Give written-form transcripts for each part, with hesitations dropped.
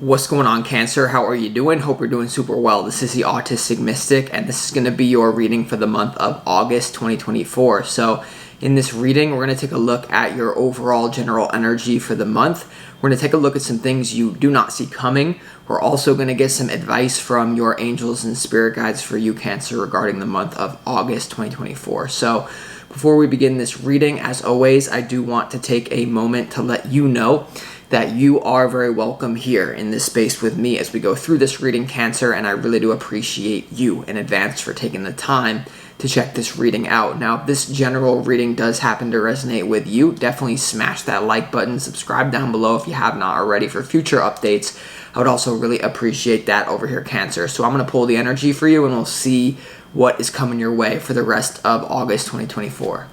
What's going on, Cancer? How are you doing? Hope you're doing super well. This is the Autistic Mystic, and this is going to be your reading for the month of August 2024. So in this reading, we're going to take a look at your overall general energy for the month. We're going to take a look at some things you do not see coming. We're also going to get some advice from your angels and spirit guides for you, Cancer, regarding the month of August 2024. So before we begin this reading, as always, I do want to take a moment to let you know that you are very welcome here in this space with me as we go through this reading, Cancer, and I really do appreciate you in advance for taking the time to check this reading out. Now, if this general reading does happen to resonate with you, definitely smash that like button, subscribe down below if you have not already for future updates. I would also really appreciate that over here, Cancer. So I'm going to pull the energy for you and we'll see what is coming your way for the rest of August 2024.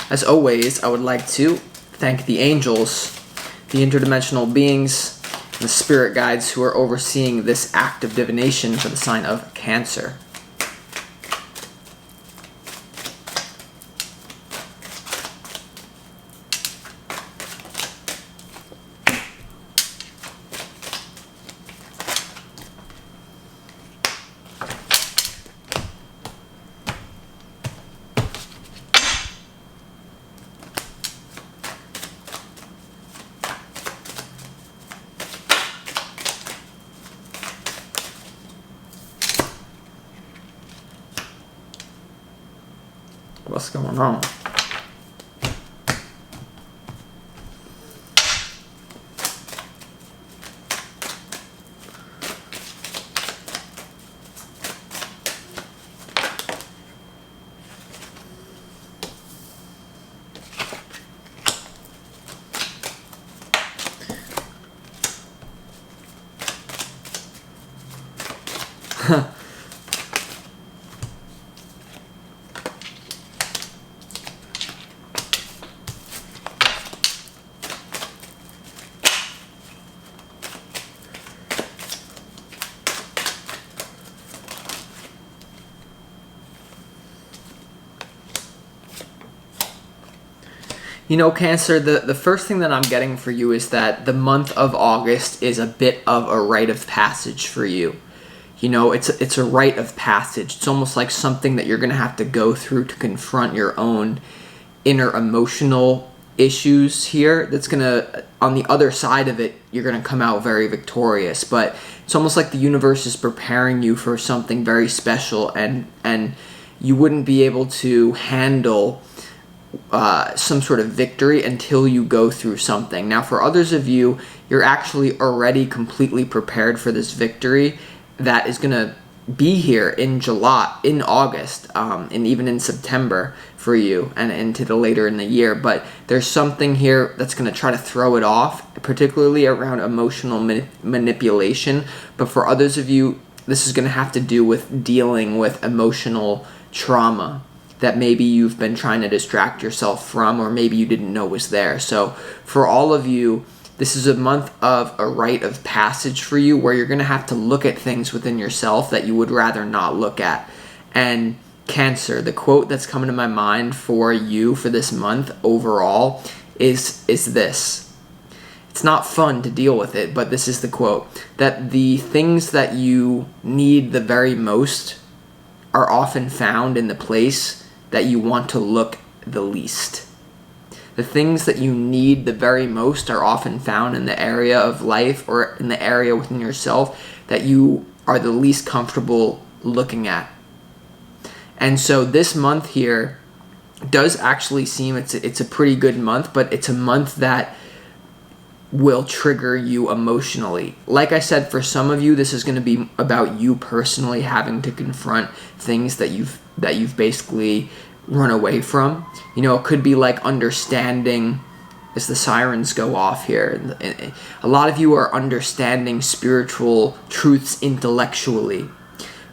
As always, I would like to thank the angels, the interdimensional beings, and the spirit guides who are overseeing this act of divination for the sign of Cancer. What's going on? You know, Cancer, the first thing that I'm getting for you is that the month of August is a bit of a rite of passage for you. You know, it's a rite of passage. It's almost like something that you're going to have to go through to confront your own inner emotional issues here. That's going to, on the other side of it, you're going to come out very victorious. But it's almost like the universe is preparing you for something very special, and you wouldn't be able to handle some sort of victory until you go through something. Now, for others of you, you're actually already completely prepared for this victory that is going to be here in July, in August, and even in September for you and into the later in the year. But there's something here that's going to try to throw it off, particularly around emotional manipulation. But for others of you, this is going to have to do with dealing with emotional trauma that maybe you've been trying to distract yourself from, or maybe you didn't know was there. So for all of you, this is a month of a rite of passage for you where you're going to have to look at things within yourself that you would rather not look at. And Cancer, the quote that's coming to my mind for you for this month overall is this. It's not fun to deal with it, but this is the quote, that the things that you need the very most are often found in the place that you want to look the least. The things that you need the very most are often found in the area of life or in the area within yourself that you are the least comfortable looking at. And so this month here does actually seem it's a pretty good month, but it's a month that will trigger you emotionally. Like I said, for some of you, this is going to be about you personally having to confront things that you've basically run away from. You know, it could be like understanding, as the sirens go off here, a lot of you are understanding spiritual truths intellectually,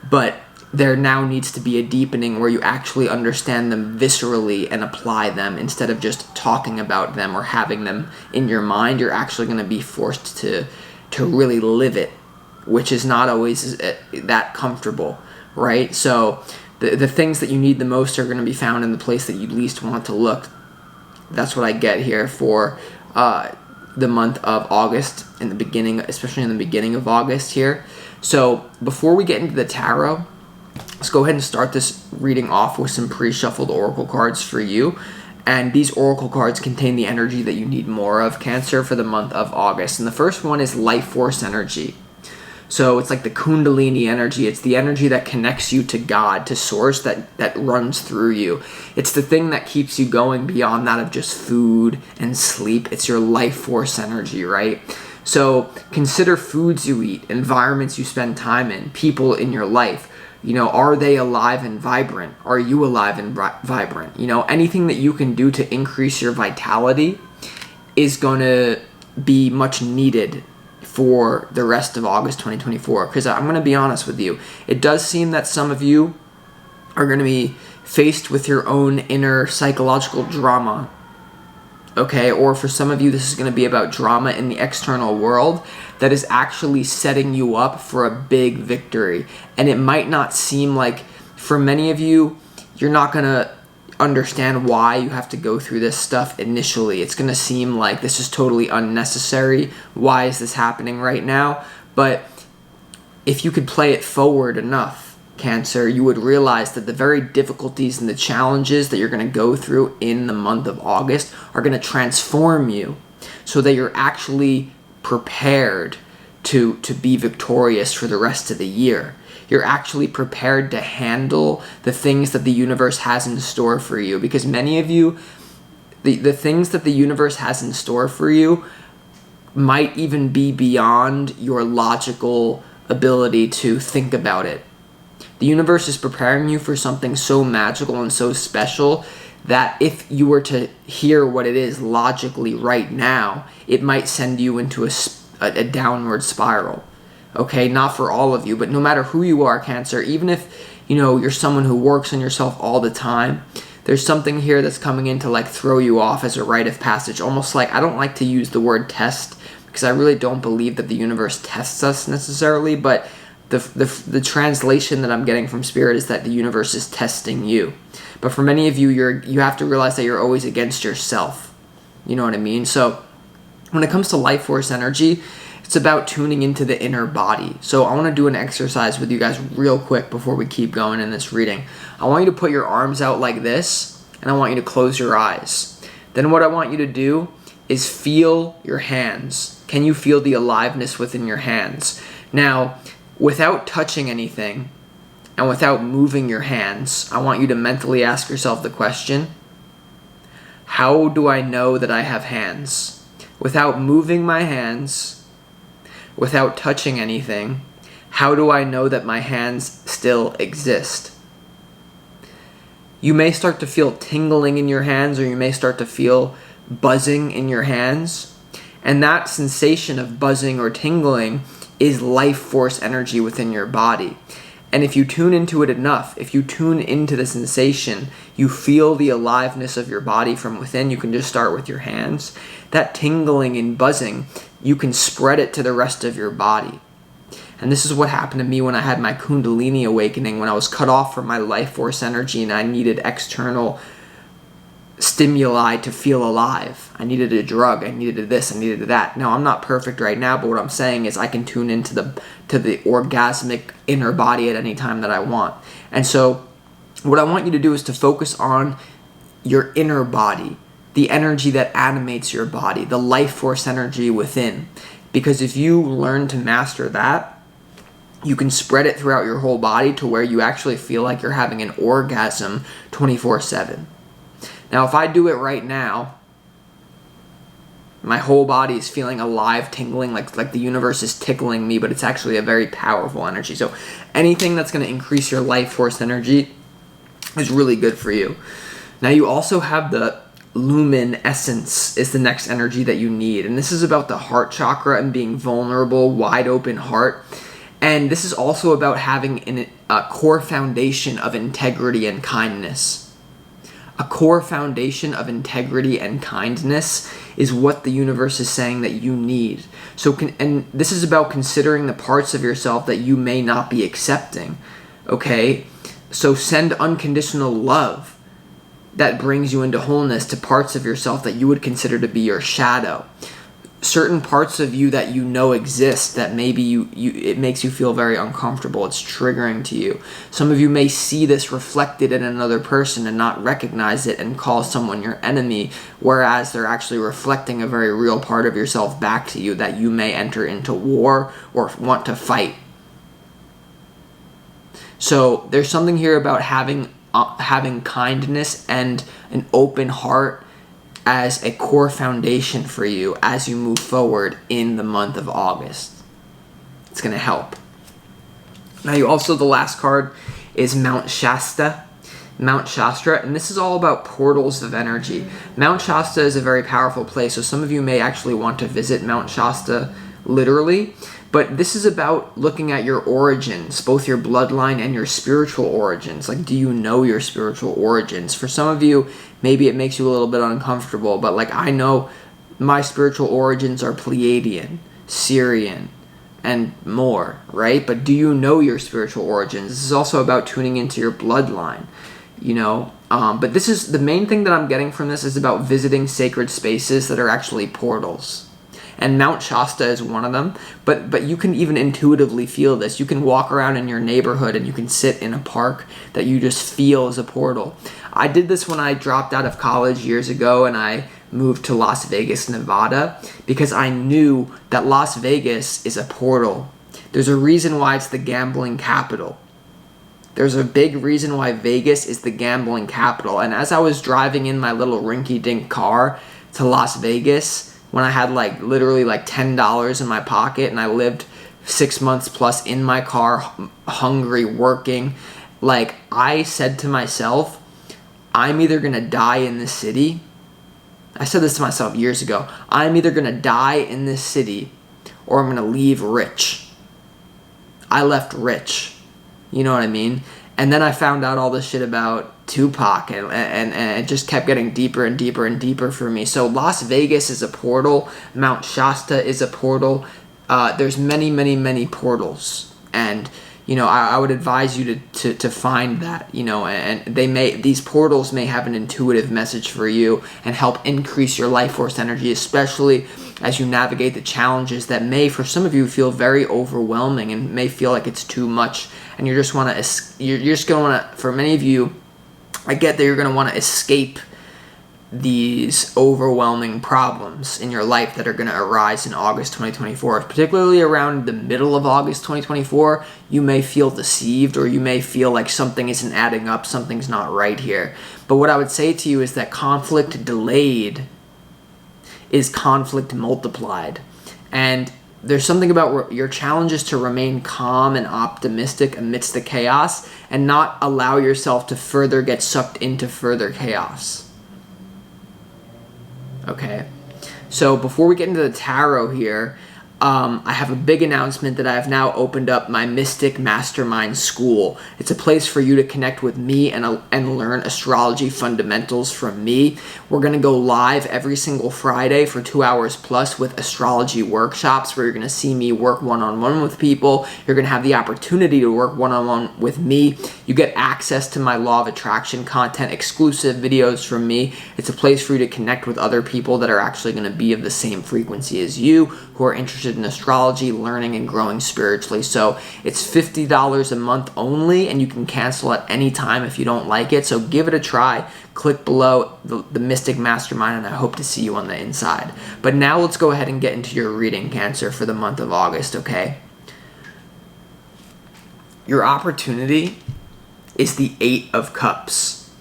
but there now needs to be a deepening where you actually understand them viscerally and apply them instead of just talking about them or having them in your mind. You're actually going to be forced to really live it, which is not always that comfortable, right? So the things that you need the most are going to be found in the place that you least want to look. That's what I get here for the month of August, in the beginning, especially in the beginning of August here. So before we get into the tarot, let's go ahead and start this reading off with some pre-shuffled oracle cards for you. And these oracle cards contain the energy that you need more of, Cancer, for the month of August. And the first one is life force energy. So it's like the Kundalini energy. It's the energy that connects you to God, to Source, that runs through you. It's the thing that keeps you going beyond that of just food and sleep. It's your life force energy, right? So consider foods you eat, environments you spend time in, people in your life. Are they alive and vibrant? Are you alive and vibrant? Anything that you can do to increase your vitality is going to be much needed for the rest of August 2024. Because I'm going to be honest with you, it does seem that some of you are going to be faced with your own inner psychological drama. Okay, or for some of you, this is going to be about drama in the external world that is actually setting you up for a big victory. And it might not seem like, for many of you, you're not going to understand why you have to go through this stuff initially. It's going to seem like this is totally unnecessary. Why is this happening right now? But if you could play it forward enough, Cancer, you would realize that the very difficulties and the challenges that you're going to go through in the month of August are going to transform you so that you're actually prepared to be victorious for the rest of the year. You're actually prepared to handle the things that the universe has in store for you. Because many of you, the things that the universe has in store for you might even be beyond your logical ability to think about it. The universe is preparing you for something so magical and so special that if you were to hear what it is logically right now, it might send you into a downward spiral. Okay, not for all of you, but no matter who you are, Cancer, even if you're someone who works on yourself all the time, there's something here that's coming in to like throw you off as a rite of passage. Almost like, I don't like to use the word test because I really don't believe that the universe tests us necessarily, but the translation that I'm getting from Spirit is that the universe is testing you. But for many of you, you have to realize that you're always against yourself. You know what I mean? So when it comes to life force energy, it's about tuning into the inner body. So I want to do an exercise with you guys real quick before we keep going in this reading. I want you to put your arms out like this, and I want you to close your eyes. Then what I want you to do is feel your hands. Can you feel the aliveness within your hands? Now, without touching anything and without moving your hands, I want you to mentally ask yourself the question, how do I know that I have hands? Without moving my hands, without touching anything, how do I know that my hands still exist? You may start to feel tingling in your hands, or you may start to feel buzzing in your hands. And that sensation of buzzing or tingling is life force energy within your body. And if you tune into it enough, if you tune into the sensation, you feel the aliveness of your body from within. You can just start with your hands. That tingling and buzzing, you can spread it to the rest of your body. And this is what happened to me when I had my Kundalini awakening, when I was cut off from my life force energy and I needed external stimuli to feel alive. I needed a drug, I needed this, I needed that. Now, I'm not perfect right now, but what I'm saying is I can tune into the orgasmic inner body at any time that I want. And so what I want you to do is to focus on your inner body, the energy that animates your body, the life force energy within. Because if you learn to master that, you can spread it throughout your whole body to where you actually feel like you're having an orgasm 24/7. Now, if I do it right now, my whole body is feeling alive, tingling, like the universe is tickling me, but it's actually a very powerful energy. So anything that's going to increase your life force energy is really good for you. Now, you also have the lumen essence is the next energy that you need. And this is about the heart chakra and being vulnerable, wide open heart. And this is also about having a core foundation of integrity and kindness. A core foundation of integrity and kindness is what the universe is saying that you need. And this is about considering the parts of yourself that you may not be accepting, okay? So send unconditional love that brings you into wholeness to parts of yourself that you would consider to be your shadow. Certain parts of you that you know exist that maybe it makes you feel very uncomfortable. It's triggering to you. Some of you may see this reflected in another person and not recognize it and call someone your enemy, whereas they're actually reflecting a very real part of yourself back to you that you may enter into war or want to fight. So there's something here about having kindness and an open heart as a core foundation for you as you move forward in the month of August. It's going to help. Now, the last card is Mount Shasta. Mount Shasta, and this is all about portals of energy. Mount Shasta is a very powerful place, so some of you may actually want to visit Mount Shasta literally, but this is about looking at your origins, both your bloodline and your spiritual origins. Like, do you know your spiritual origins? For some of you, maybe it makes you a little bit uncomfortable, but like, I know my spiritual origins are Pleiadian, Syrian, and more, right? But do you know your spiritual origins? This is also about tuning into your bloodline, but this is the main thing that I'm getting from this is about visiting sacred spaces that are actually portals. And Mount Shasta is one of them, but you can even intuitively feel this. You can walk around in your neighborhood and you can sit in a park that you just feel as a portal. I did this when I dropped out of college years ago and I moved to Las Vegas, Nevada, because I knew that Las Vegas is a portal. There's a reason why it's the gambling capital. There's a big reason why Vegas is the gambling capital. And as I was driving in my little rinky-dink car to Las Vegas, when I had literally $10 in my pocket and I lived 6 months plus in my car, hungry, working, I said to myself, I'm either going to die in this city. I said this to myself years ago. I'm either going to die in this city or I'm going to leave rich. I left rich. You know what I mean? And then I found out all this shit about Tupac, and it just kept getting deeper and deeper and deeper for me. So Las Vegas is a portal. Mount Shasta is a portal. There's many, many, many portals. And, I would advise you to find that, and these portals may have an intuitive message for you and help increase your life force energy, especially as you navigate the challenges that may, for some of you, feel very overwhelming and may feel like it's too much. And you're just going to want to, for many of you, I get that you're going to want to escape these overwhelming problems in your life that are going to arise in August 2024. Particularly around the middle of August 2024, you may feel deceived or you may feel like something isn't adding up, something's not right here. But what I would say to you is that conflict delayed is conflict multiplied. And there's something about your challenge is to remain calm and optimistic amidst the chaos and not allow yourself to further get sucked into further chaos. Okay, so before we get into the tarot here, I have a big announcement that I have now opened up my Mystic Mastermind School. It's a place for you to connect with me and learn astrology fundamentals from me. We're going to go live every single Friday for 2 hours plus with astrology workshops where you're going to see me work one-on-one with people. You're going to have the opportunity to work one-on-one with me. You get access to my Law of Attraction content, exclusive videos from me. It's a place for you to connect with other people that are actually going to be of the same frequency as you, who are interested in astrology, learning, and growing spiritually. So it's $50 a month only, and you can cancel at any time if you don't like it. So give it a try. Click below the Mystic Mastermind, and I hope to see you on the inside. But now let's go ahead and get into your reading, Cancer, for the month of August, okay? Your opportunity is the 8 of Cups.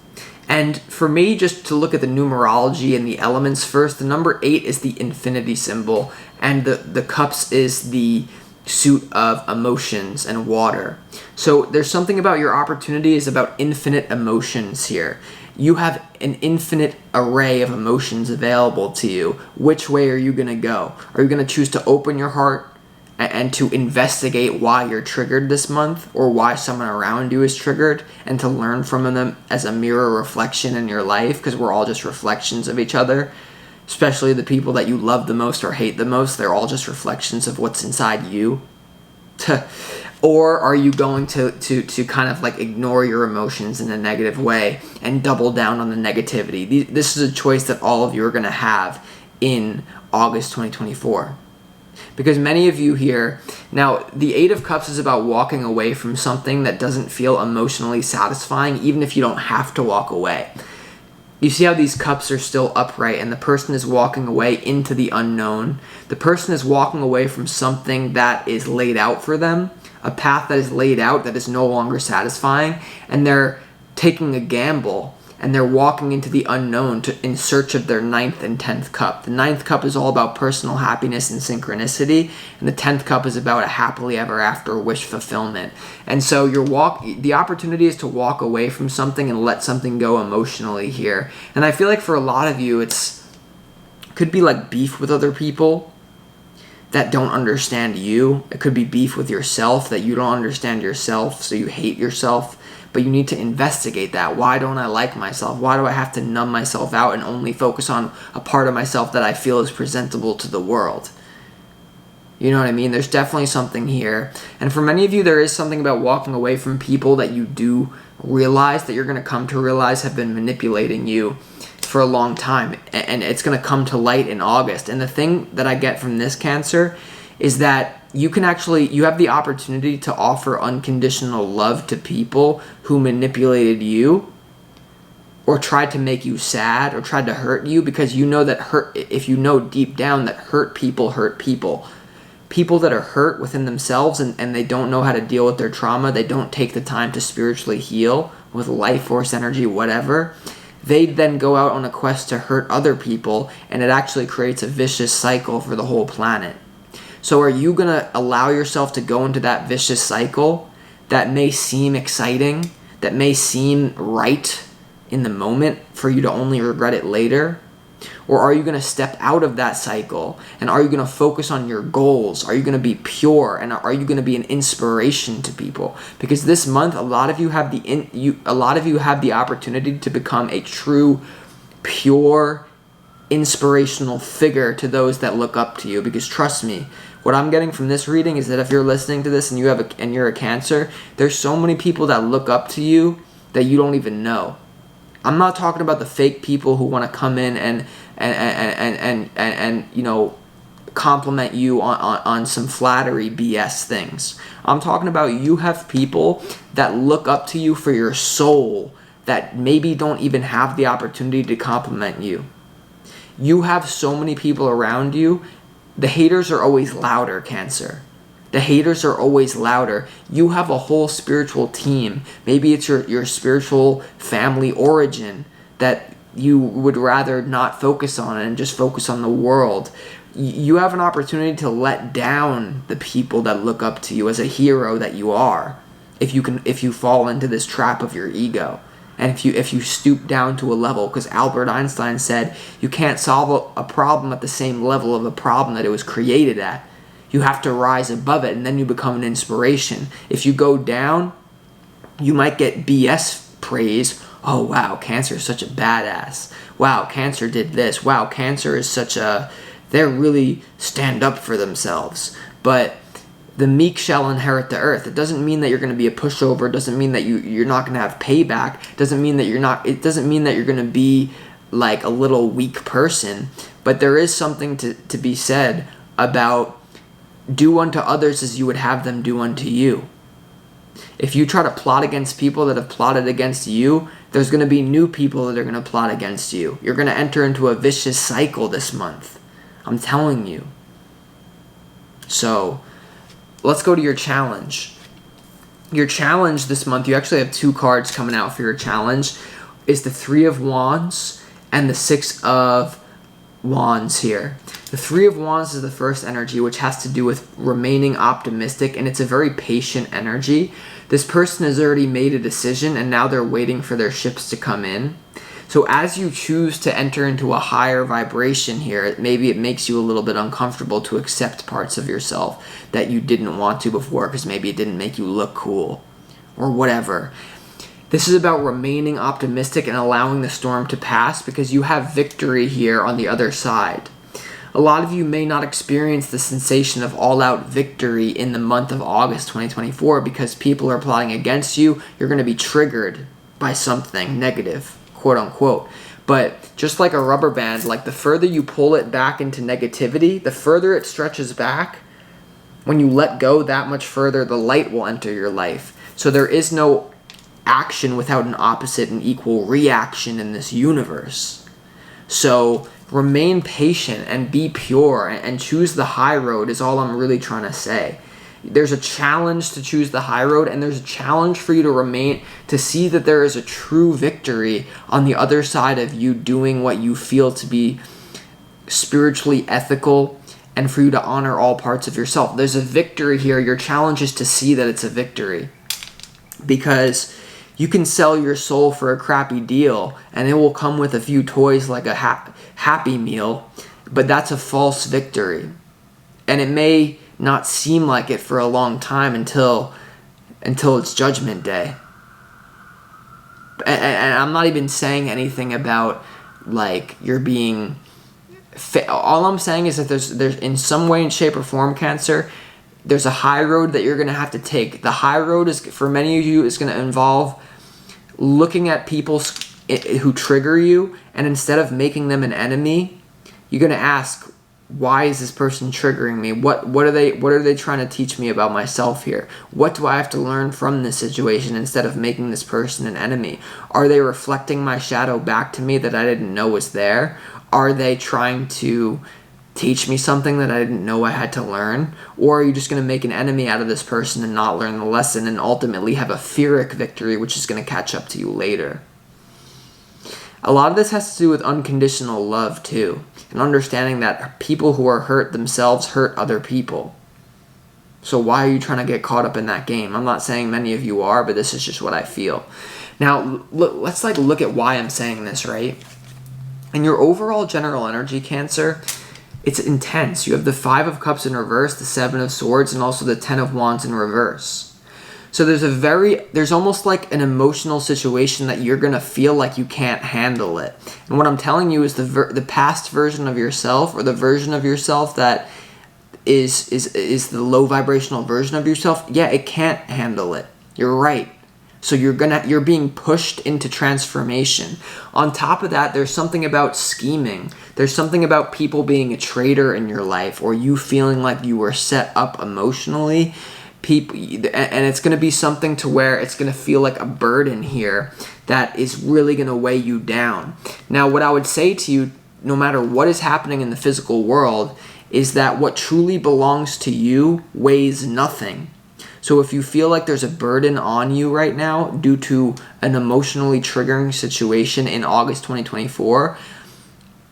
And for me, just to look at the numerology and the elements first, the number 8 is the infinity symbol, and the cups is the suit of emotions and water. So there's something about your opportunity is about infinite emotions here. You have an infinite array of emotions available to you. Which way are you going to go? Are you going to choose to open your heart and to investigate why you're triggered this month or why someone around you is triggered and to learn from them as a mirror reflection in your life, because we're all just reflections of each other, especially the people that you love the most or hate the most. They're all just reflections of what's inside you. Or are you going to kind of like ignore your emotions in a negative way and double down on the negativity? This is a choice that all of you are going to have in August 2024. Because many of you here, now the Eight of Cups is about walking away from something that doesn't feel emotionally satisfying, even if you don't have to walk away. You see how these cups are still upright and the person is walking away into the unknown. The person is walking away from something that is laid out for them, a path that is laid out that is no longer satisfying, and they're taking a gamble and they're walking into the unknown in search of their 9th and 10th cup. The 9th cup is all about personal happiness and synchronicity, and the 10th cup is about a happily ever after wish fulfillment. And so the opportunity is to walk away from something and let something go emotionally here. And I feel like for a lot of you, could be like beef with other people that don't understand you. It could be beef with yourself, that you don't understand yourself, so you hate yourself. But you need to investigate that. Why don't I like myself? Why do I have to numb myself out and only focus on a part of myself that I feel is presentable to the world? You know what I mean? There's definitely something here. And for many of you, there is something about walking away from people that you do realize, that you're going to come to realize have been manipulating you for a long time. And it's going to come to light in August. And the thing that I get from this Cancer is that you have the opportunity to offer unconditional love to people who manipulated you or tried to make you sad or tried to hurt you, because you know that if you know deep down that hurt people. People that are hurt within themselves and they don't know how to deal with their trauma, they don't take the time to spiritually heal with life force energy, whatever, they then go out on a quest to hurt other people, and it actually creates a vicious cycle for the whole planet. So are you going to allow yourself to go into that vicious cycle that may seem exciting, that may seem right in the moment for you to only regret it later? Or are you going to step out of that cycle, and are you going to focus on your goals? Are you going to be pure, and are you going to be an inspiration to people? Because this month, a lot of you have the opportunity to become a true, pure, inspirational figure to those that look up to you. Because trust me, what I'm getting from this reading is that if you're listening to this and you're a Cancer, there's so many people that look up to you that you don't even know. I'm not talking about the fake people who want to come in and compliment you on some flattery BS things. I'm talking about you have people that look up to you for your soul that maybe don't even have the opportunity to compliment you. You have so many people around you. The haters are always louder, Cancer. The haters are always louder. You have a whole spiritual team. Maybe it's your spiritual family origin that you would rather not focus on and just focus on the world. You have an opportunity to let down the people that look up to you as a hero that you are, if you fall into this trap of your ego. And if you stoop down to a level, because Albert Einstein said you can't solve a problem at the same level of a problem that it was created at. You have to rise above it, and then you become an inspiration. If you go down, you might get BS praise. Oh, wow, Cancer is such a badass. Wow, Cancer did this. Wow, Cancer is they really stand up for themselves. But the meek shall inherit the earth. It doesn't mean that you're going to be a pushover. It doesn't mean that you're not going to have payback. It doesn't mean that you're going to be like a little weak person. But there is something to be said about do unto others as you would have them do unto you. If you try to plot against people that have plotted against you, there's going to be new people that are going to plot against you. You're going to enter into a vicious cycle this month. I'm telling you. So, let's go to your challenge. Your challenge this month, you actually have 2 cards coming out for your challenge, is the 3 of Wands and the 6 of Wands here. The 3 of Wands is the first energy, which has to do with remaining optimistic, and it's a very patient energy. This person has already made a decision, and now they're waiting for their ships to come in. So as you choose to enter into a higher vibration here, maybe it makes you a little bit uncomfortable to accept parts of yourself that you didn't want to before, because maybe it didn't make you look cool or whatever. This is about remaining optimistic and allowing the storm to pass, because you have victory here on the other side. A lot of you may not experience the sensation of all-out victory in the month of August 2024 because people are plotting against you. You're going to be triggered by something negative, quote unquote. But just like a rubber band, like the further you pull it back into negativity, the further it stretches back. When you let go that much further, the light will enter your life. So there is no action without an opposite and equal reaction in this universe. So remain patient and be pure and choose the high road is all I'm really trying to say. There's a challenge to choose the high road, and there's a challenge for you to see that there is a true victory on the other side of you doing what you feel to be spiritually ethical, and for you to honor all parts of yourself. There's a victory here. Your challenge is to see that it's a victory, because you can sell your soul for a crappy deal and it will come with a few toys like a Happy Meal, but that's a false victory. And it may not seem like it for a long time until it's Judgment Day. And I'm not even saying anything about like you're being... All I'm saying is that there's in some way, shape, or form, Cancer, there's a high road that you're going to have to take. The high road is, for many of you, is going to involve looking at people who trigger you, and instead of making them an enemy, you're going to ask, why is this person triggering me? What are they trying to teach me about myself here? What do I have to learn from this situation instead of making this person an enemy? Are they reflecting my shadow back to me that I didn't know was there? Are they trying to teach me something that I didn't know I had to learn? Or are you just going to make an enemy out of this person and not learn the lesson and ultimately have a Pyrrhic victory, which is going to catch up to you later? A lot of this has to do with unconditional love too, and understanding that people who are hurt themselves hurt other people. So why are you trying to get caught up in that game? I'm not saying many of you are, but this is just what I feel. Now, let's look at why I'm saying this, right? In your overall general energy, Cancer, it's intense. You have the 5 of Cups in reverse, the 7 of Swords, and also the 10 of Wands in reverse. So there's almost like an emotional situation that you're going to feel like you can't handle it. And what I'm telling you is the past version of yourself, or the version of yourself that is the low vibrational version of yourself, yeah, it can't handle it. You're right. So you're being pushed into transformation. On top of that, there's something about scheming. There's something about people being a traitor in your life, or you feeling like you were set up emotionally. People, and it's going to be something to where it's going to feel like a burden here that is really going to weigh you down. Now, what I would say to you, no matter what is happening in the physical world, is that what truly belongs to you weighs nothing. So if you feel like there's a burden on you right now due to an emotionally triggering situation in August 2024,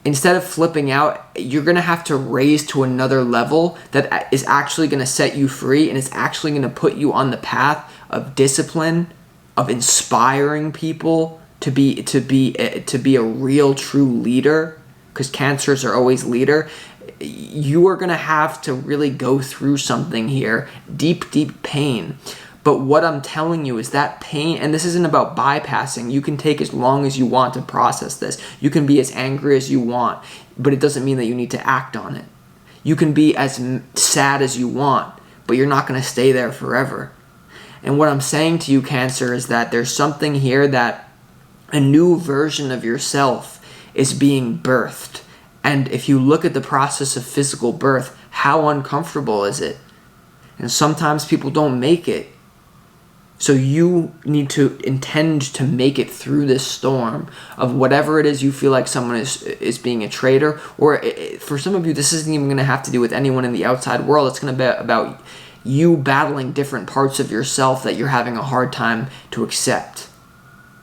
instead of flipping out, you're going to have to raise to another level that is actually going to set you free, and it's actually going to put you on the path of discipline, of inspiring people to be a real true leader, because Cancers are always leader. You are going to have to really go through something here, deep pain. But what I'm telling you is that pain, and this isn't about bypassing. You can take as long as you want to process this. You can be as angry as you want, but it doesn't mean that you need to act on it. You can be as sad as you want, but you're not going to stay there forever. And what I'm saying to you, Cancer, is that there's something here that a new version of yourself is being birthed. And if you look at the process of physical birth, how uncomfortable is it? And sometimes people don't make it. So you need to intend to make it through this storm of whatever it is you feel like someone is being a traitor. Or for some of you, this isn't even going to have to do with anyone in the outside world. It's going to be about you battling different parts of yourself that you're having a hard time to accept.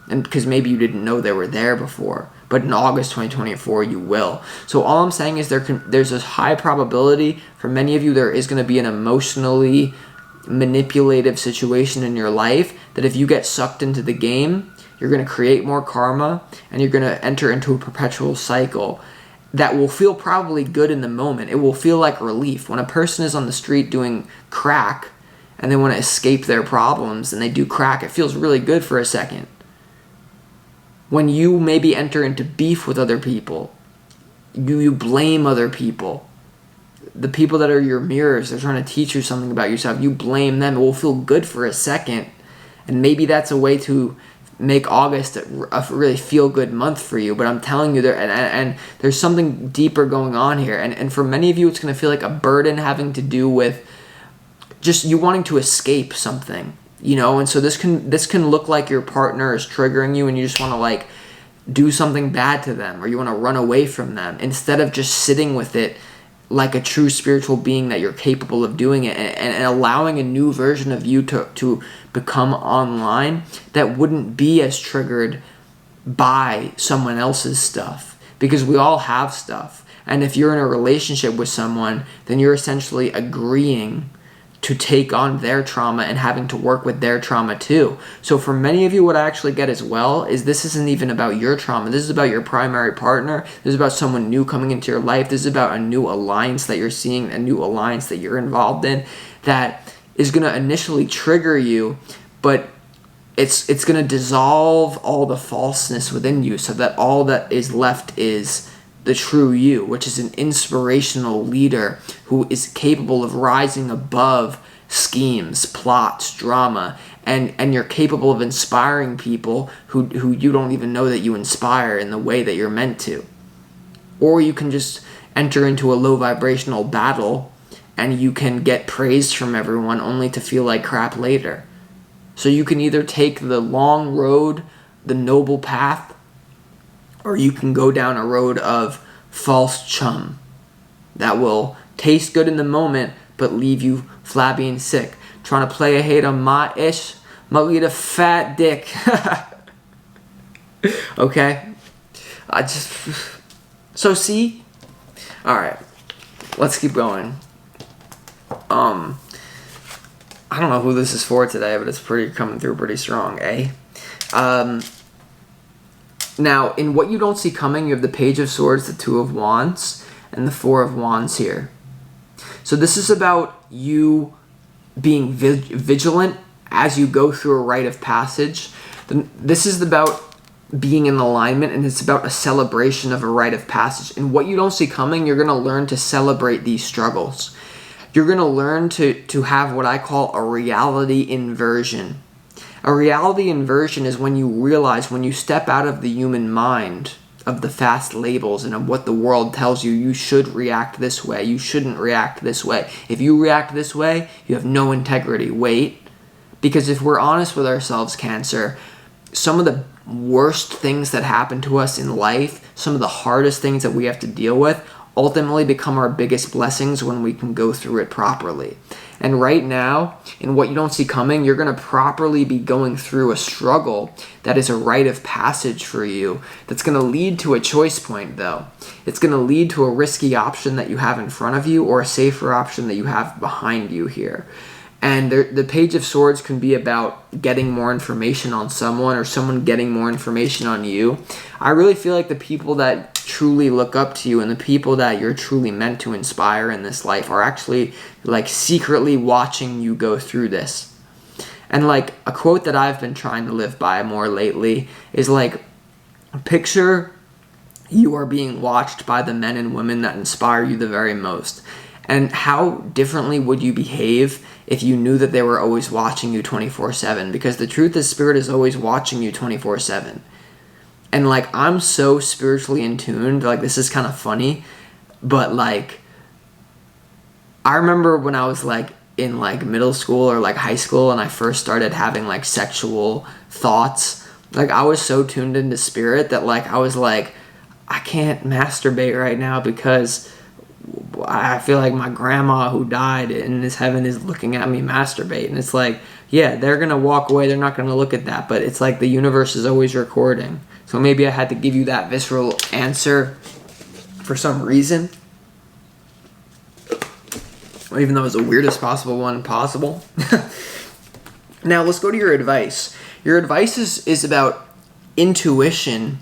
And because maybe you didn't know they were there before. But in August 2024, you will. So all I'm saying is there's a high probability for many of you there is going to be an emotionally manipulative situation in your life that if you get sucked into the game, you're going to create more karma and you're going to enter into a perpetual cycle that will feel probably good in the moment. It will feel like relief. When a person is on the street doing crack and they want to escape their problems and they do crack, it feels really good for a second. When you maybe enter into beef with other people, you blame other people, the people that are your mirrors, they're trying to teach you something about yourself. You blame them. It will feel good for a second. And maybe that's a way to make August a really feel-good month for you. But I'm telling you, and there's something deeper going on here. And for many of you, it's going to feel like a burden having to do with just you wanting to escape something, you know? And so this can look like your partner is triggering you and you just want to like do something bad to them, or you want to run away from them instead of just sitting with it like a true spiritual being that you're capable of doing it, and allowing a new version of you to become online that wouldn't be as triggered by someone else's stuff, because we all have stuff. And if you're in a relationship with someone, then you're essentially agreeing to take on their trauma and having to work with their trauma too. So for many of you, what I actually get as well is this isn't even about your trauma. This is about your primary partner. This is about someone new coming into your life. This is about a new alliance that you're seeing, a new alliance that you're involved in that is going to initially trigger you, but it's going to dissolve all the falseness within you so that all that is left is the true you, which is an inspirational leader who is capable of rising above schemes, plots, drama, and you're capable of inspiring people who you don't even know that you inspire in the way that you're meant to. Or you can just enter into a low vibrational battle and you can get praised from everyone only to feel like crap later. So you can either take the long road, the noble path, or you can go down a road of false chum that will taste good in the moment but leave you flabby and sick. Trying to play a hate on my ish, my little fat dick. Okay? So see? Alright. Let's keep going. I don't know who this is for today, but it's coming through pretty strong, eh? Now, in what you don't see coming, you have the Page of Swords, the Two of Wands, and the Four of Wands here. So this is about you being vigilant as you go through a rite of passage. This is about being in alignment, and it's about a celebration of a rite of passage. And what you don't see coming, you're going to learn to celebrate these struggles. You're going to learn to have what I call a reality inversion. A reality inversion is when you realize, when you step out of the human mind of the fast labels and of what the world tells you, you should react this way, you shouldn't react this way. If you react this way, you have no integrity. Wait, because if we're honest with ourselves, Cancer, some of the worst things that happen to us in life, some of the hardest things that we have to deal with, ultimately become our biggest blessings when we can go through it properly. And right now, in what you don't see coming, you're going to properly be going through a struggle that is a rite of passage for you that's going to lead to a choice point, though. It's going to lead to a risky option that you have in front of you or a safer option that you have behind you here. And the Page of Swords can be about getting more information on someone or someone getting more information on you. I really feel like the people that truly look up to you and the people that you're truly meant to inspire in this life are actually like secretly watching you go through this. And like a quote that I've been trying to live by more lately is like, picture you are being watched by the men and women that inspire you the very most. And how differently would you behave if you knew that they were always watching you 24/7? Because the truth is, Spirit is always watching you 24/7. And like, I'm so spiritually in tune, like this is kind of funny, but like, I remember when I was like in like middle school or like high school and I first started having like sexual thoughts, like I was so tuned into Spirit that like I was like, I can't masturbate right now because I feel like my grandma who died in this heaven is looking at me masturbate. And it's like, yeah, they're going to walk away. They're not going to look at that. But it's like the universe is always recording. So maybe I had to give you that visceral answer for some reason. Even though it's the weirdest possible one possible. Now, let's go to your advice. Your advice is about intuition.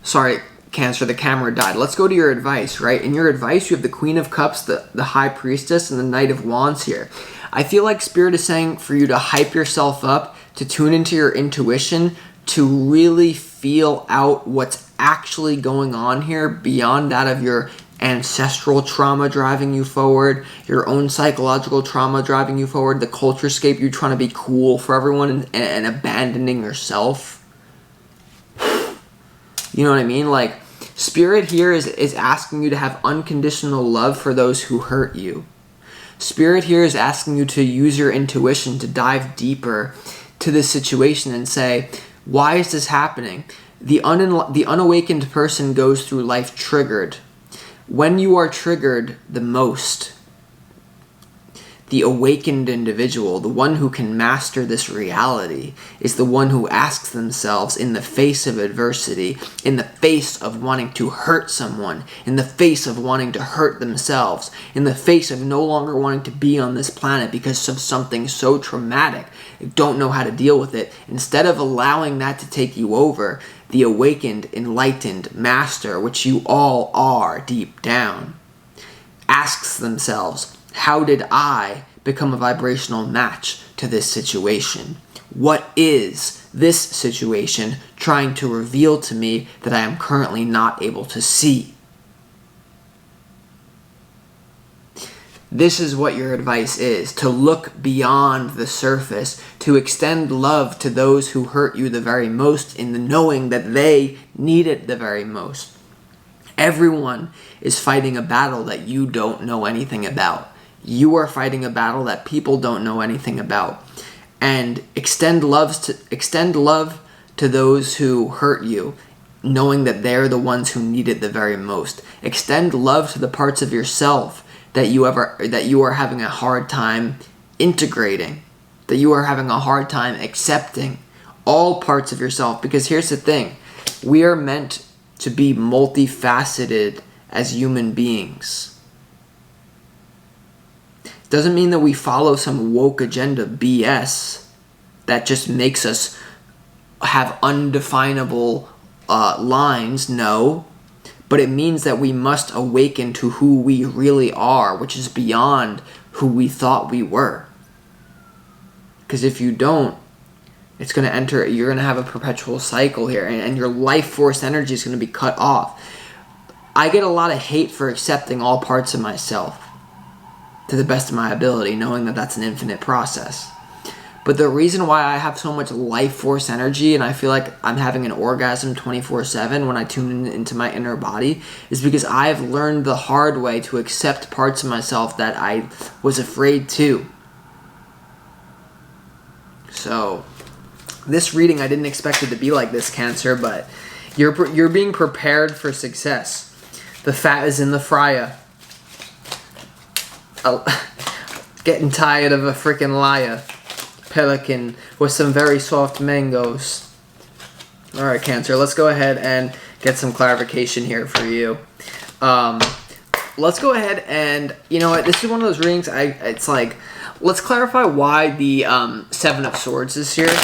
Sorry, Cancer, the camera died. Let's go to your advice, right? In your advice, you have the Queen of Cups, the High Priestess, and the Knight of Wands here. I feel like Spirit is saying for you to hype yourself up, to tune into your intuition, to really feel out what's actually going on here beyond that of your ancestral trauma driving you forward, your own psychological trauma driving you forward, the culture scape, you're trying to be cool for everyone and abandoning yourself. You know what I mean? Like, Spirit here is asking you to have unconditional love for those who hurt you. Spirit here is asking you to use your intuition to dive deeper to this situation and say, why is this happening? The unawakened person goes through life triggered. When you are triggered the most, the awakened individual, the one who can master this reality, is the one who asks themselves in the face of adversity, in the face of wanting to hurt someone, in the face of wanting to hurt themselves, in the face of no longer wanting to be on this planet because of something so traumatic, they don't know how to deal with it. Instead of allowing that to take you over, the awakened, enlightened master, which you all are deep down, asks themselves, how did I become a vibrational match to this situation? What is this situation trying to reveal to me that I am currently not able to see? This is what your advice is, to look beyond the surface, to extend love to those who hurt you the very most in the knowing that they need it the very most. Everyone is fighting a battle that you don't know anything about. You are fighting a battle that people don't know anything about. And extend love to those who hurt you, knowing that they're the ones who need it the very most. Extend love to the parts of yourself that you are having a hard time integrating, that you are having a hard time accepting. All parts of yourself, because here's the thing, we are meant to be multifaceted as human beings. Doesn't mean that we follow some woke agenda BS that just makes us have undefinable lines, no. But it means that we must awaken to who we really are, which is beyond who we thought we were. Because if you don't, it's going to you're going to have a perpetual cycle here, and your life force energy is going to be cut off. I get a lot of hate for accepting all parts of myself to the best of my ability, knowing that that's an infinite process. But the reason why I have so much life force energy and I feel like I'm having an orgasm 24/7 when I tune into my inner body is because I've learned the hard way to accept parts of myself that I was afraid to. So, this reading, I didn't expect it to be like this, Cancer, but you're being prepared for success. The fat is in the fryer. Getting tired of a freaking liar. Pelican with some very soft mangoes. Alright, Cancer, let's go ahead and get some clarification here for you. Let's go ahead and, you know what, this is one of those readings, it's like, let's clarify why the Seven of Swords is here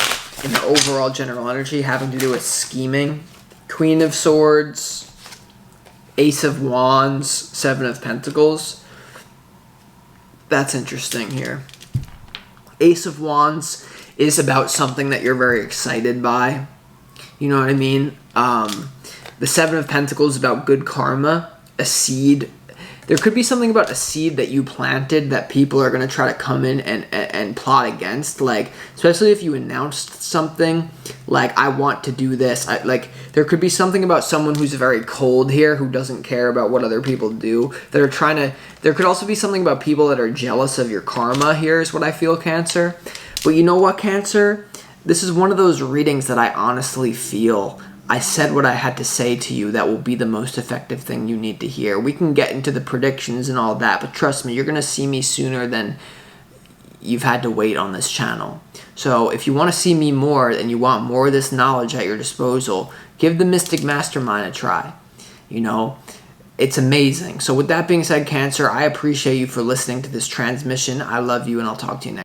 in the overall general energy having to do with scheming. Queen of Swords, Ace of Wands, Seven of Pentacles. That's interesting here. Ace of Wands is about something that you're very excited by. You know what I mean? The Seven of Pentacles is about good karma, a seed. There could be something about a seed that you planted that people are going to try to come in and plot against. Like, especially if you announced something, like, I want to do this. There could be something about someone who's very cold here, who doesn't care about what other people do. That are trying to... There could also be something about people that are jealous of your karma here, is what I feel, Cancer. But you know what, Cancer? This is one of those readings that I honestly feel I said what I had to say to you that will be the most effective thing you need to hear. We can get into the predictions and all that, but trust me, you're going to see me sooner than you've had to wait on this channel. So if you want to see me more and you want more of this knowledge at your disposal, give the Mystic Mastermind a try. You know, it's amazing. So with that being said, Cancer, I appreciate you for listening to this transmission. I love you, and I'll talk to you next.